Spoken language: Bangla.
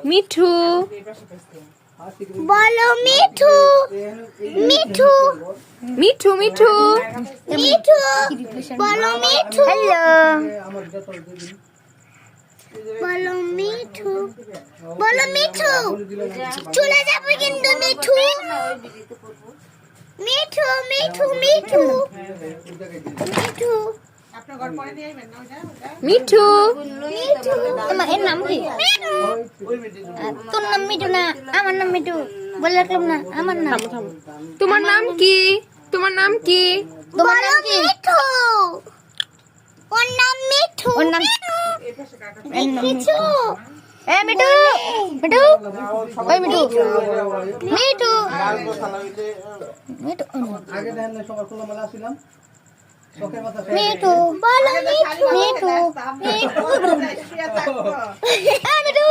মিঠু বলো মিঠু মিঠু মিঠু মিঠু মিঠু বলো মিঠু হ্যালো বলো মিঠু বলো মিঠু চলে যাবে কিন্তু মিঠু মিঠু মিঠু মিঠু মিঠু মিঠু তোমার এর নাম কি তোর নাম মিঠু না আমার নাম মিঠু বলে রাখলাম না আমার নাম তোমার নাম কি তোমার নাম কি তোমার নাম কি মিঠু ওর নাম মিঠু ওর নাম মিঠু এ মিঠু মিঠু ওই মিঠু মিঠু মিঠু আগে দেন না সবার খোলামেলা ছিলাম চোখের মাথা মিঠু বলো মিঠু মিঠু মিঠু মিঠু